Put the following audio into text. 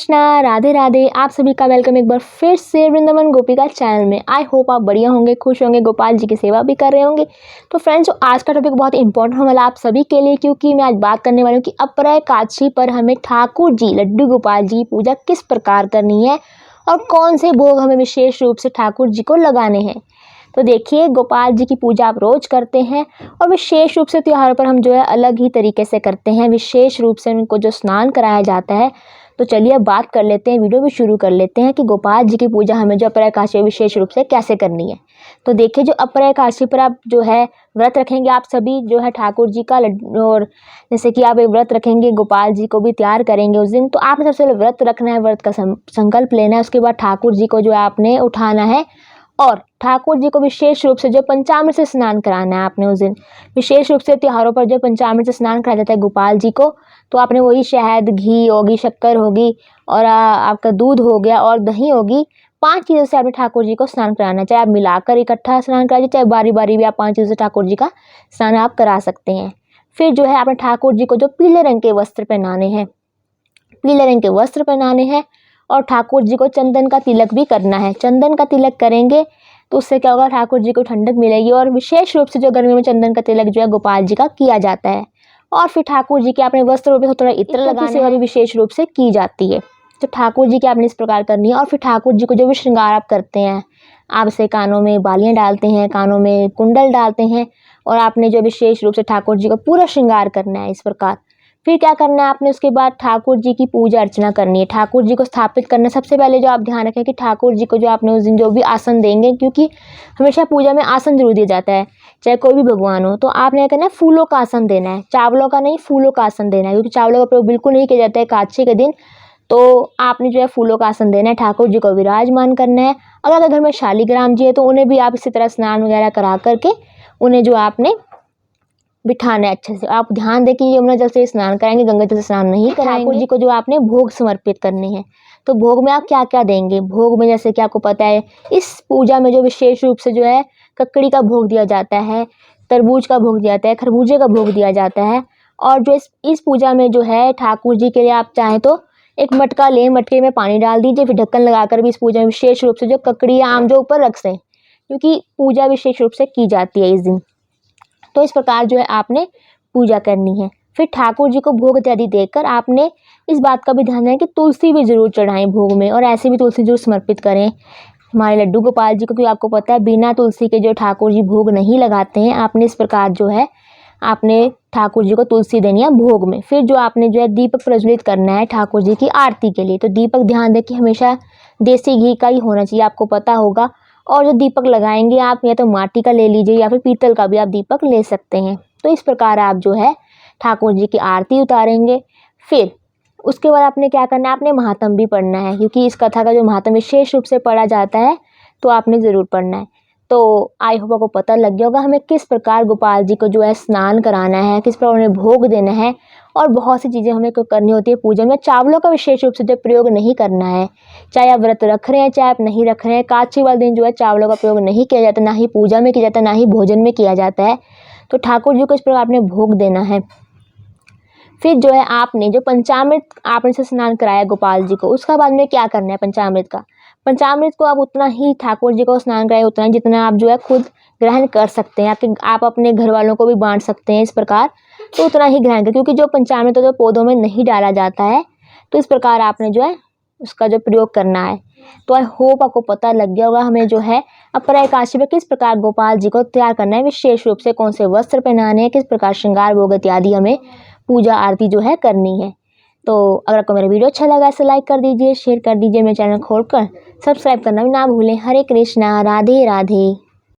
कृष्णा, राधे राधे। आप सभी का वेलकम एक बार फिर से वृंदावन गोपिका चैनल में। आई होप आप बढ़िया होंगे, खुश होंगे, गोपाल जी की सेवा भी कर रहे होंगे। तो फ्रेंड्स, आज का टॉपिक बहुत इंपॉर्टेंट होने वाला आप सभी के लिए, क्योंकि मैं आज बात करने वाली हूँ कि अपरा एकादशी पर हमें ठाकुर जी लड्डू गोपाल जी की पूजा किस प्रकार करनी है और कौन से भोग हमें विशेष रूप से ठाकुर जी को लगाने हैं। तो देखिए, गोपाल जी की पूजा आप रोज करते हैं और विशेष रूप से त्योहारों पर हम जो है अलग ही तरीके से करते हैं। विशेष रूप से उनको जो स्नान कराया जाता है। तो चलिए अब बात कर लेते हैं, वीडियो भी शुरू कर लेते हैं कि गोपाल जी की पूजा हमें जो अपरा एकादशी विशेष रूप से कैसे करनी है। तो देखिए, जो अपरा एकादशी पर आप जो है व्रत रखेंगे, आप सभी जो है ठाकुर जी का लड्डू, और जैसे कि आप एक व्रत रखेंगे, गोपाल जी को भी तैयार करेंगे उस दिन। तो आपने सबसे पहले व्रत रखना है, व्रत का संकल्प लेना है। उसके बाद ठाकुर जी को जो है आपने उठाना है और ठाकुर जी को विशेष रूप से जो पंचामृत से स्नान कराना है आपने उस दिन। विशेष रूप से त्योहारों पर जो पंचामृत से स्नान कराया जाता है गोपाल जी को, तो आपने वही शहद, घी होगी, शक्कर होगी और आपका दूध हो गया और दही होगी, 5 चीज़ों से आपने ठाकुर जी को स्नान कराना है। चाहे आप मिलाकर इकट्ठा स्नान कराइए, चाहे बारी बारी भी आप 5 चीज़ों से ठाकुर जी का स्नान आप करा सकते हैं। फिर जो है आपने ठाकुर जी को जो पीले रंग के वस्त्र पहनाने हैं, पीले रंग के वस्त्र पहनाने हैं और ठाकुर जी को चंदन का तिलक भी करना है। चंदन का तिलक करेंगे तो उससे क्या होगा, ठाकुर जी को ठंडक मिलेगी। और विशेष रूप से जो गर्मी में चंदन का तिलक जो है गोपाल जी का किया जाता है। और फिर ठाकुर जी के अपने वस्त्रों पे थोड़ा इत्र लगाने सेवा भी विशेष रूप से की जाती है। तो ठाकुर जी की आपने इस प्रकार करनी है। और फिर ठाकुर जी को जो भी श्रृंगार आप करते हैं, आप से कानों में बालियाँ डालते हैं, कानों में कुंडल डालते हैं और आपने जो विशेष रूप से ठाकुर जी को पूरा श्रृंगार करना है इस प्रकार। फिर क्या करना है आपने, उसके बाद ठाकुर जी की पूजा अर्चना करनी है। ठाकुर जी को स्थापित करना है। सबसे पहले जो आप ध्यान रखें कि ठाकुर जी को जो आपने उस दिन जो भी आसन देंगे, क्योंकि हमेशा पूजा में आसन जरूर दिया जाता है, चाहे कोई भी भगवान हो। तो आपने क्या करना है, फूलों का आसन देना है, चावलों का नहीं, फूलों का आसन देना है, क्योंकि चावलों का प्रयोग बिल्कुल नहीं किया जाता है एकादशी के दिन। तो आपने जो है फूलों का आसन देना है, ठाकुर जी को विराजमान करना है। अगर घर में शालिग्राम जी है तो उन्हें भी आप इसी तरह स्नान वगैरह करा करके उन्हें जो आपने बिठाना है अच्छे से। आप ध्यान दें कि यमुना जल से स्नान कराएंगे, गंगा जल से स्नान नहीं कराएंगे। ठाकुर जी को जो आपने भोग समर्पित करने हैं, तो भोग में आप क्या क्या देंगे। भोग में जैसे कि आपको पता है, इस पूजा में जो विशेष रूप से जो है ककड़ी का भोग दिया जाता है, तरबूज का भोग दिया जाता है, खरबूजे का भोग दिया जाता है। और जो इस पूजा में जो है ठाकुर जी के लिए आप चाहें तो एक मटका लें, मटके में पानी डाल दीजिए, फिर ढक्कन लगाकर भी इस पूजा में विशेष रूप से जो ककड़ी या आम जो ऊपर रख सें, क्योंकि पूजा विशेष रूप से की जाती है इस दिन। तो इस प्रकार जो है आपने पूजा करनी है। फिर ठाकुर जी को भोग इत्यादि देकर आपने इस बात का भी ध्यान रखें कि तुलसी भी जरूर चढ़ाएं भोग में, और ऐसे भी तुलसी जरूर समर्पित करें हमारे लड्डू गोपाल जी को, क्योंकि आपको पता है बिना तुलसी के जो ठाकुर जी भोग नहीं लगाते हैं। आपने इस प्रकार जो है आपने ठाकुर जी को तुलसी देनी है भोग में। फिर जो आपने जो है दीपक प्रज्वलित करना है ठाकुर जी की आरती के लिए। तो दीपक ध्यान दें कि हमेशा देसी घी का ही होना चाहिए, आपको पता होगा। और जो दीपक लगाएंगे आप या तो माटी का ले लीजिए या फिर पीतल का भी आप दीपक ले सकते हैं। तो इस प्रकार आप जो है ठाकुर जी की आरती उतारेंगे। फिर उसके बाद आपने क्या करना है, आपने महात्म भी पढ़ना है, क्योंकि इस कथा का जो महात्म विशेष रूप से पढ़ा जाता है, तो आपने ज़रूर पढ़ना है। तो आई होप आपको पता लग गया होगा हमें किस प्रकार गोपाल जी को जो है स्नान कराना है, किस प्रकार उन्हें भोग देना है। और बहुत सी चीज़ें हमें करनी होती है पूजा में। चावलों का विशेष रूप से जो प्रयोग नहीं करना है, चाहे आप व्रत रख रहे हैं चाहे आप नहीं रख रहे हैं। एकादशी वाले दिन जो है चावलों का प्रयोग नहीं किया जाता, ना ही पूजा में किया जाता है, ना ही भोजन में किया जाता है। तो ठाकुर जी को इस प्रकार आपने भोग देना है। फिर जो है आपने जो पंचामृत आपने से स्नान कराया गोपाल जी को, उसका बाद में क्या करना है पंचामृत का। पंचामृत को आप उतना ही ठाकुर जी को स्नान कराए, उतना ही जितना आप जो है खुद ग्रहण कर सकते हैं। आप अपने घर वालों को भी बांट सकते हैं इस प्रकार, तो उतना ही ग्रहण करें, क्योंकि जो पंचामृत है जो पौधों में नहीं डाला जाता है। तो इस प्रकार आपने जो है उसका जो प्रयोग करना है। तो आई होप आपको पता लग गया होगा हमें जो है अपरा एकादशी में किस प्रकार गोपाल जी को तैयार करना है, विशेष रूप से कौन से वस्त्र पहनाने हैं, किस प्रकार श्रृंगार भोग इत्यादि हमें पूजा आरती जो है करनी है। तो अगर आपको मेरा वीडियो अच्छा लगा तो लाइक कर दीजिए, शेयर कर दीजिए, मेरे चैनल खोलकर सब्सक्राइब करना भी ना भूलें। हरे कृष्णा, राधे राधे।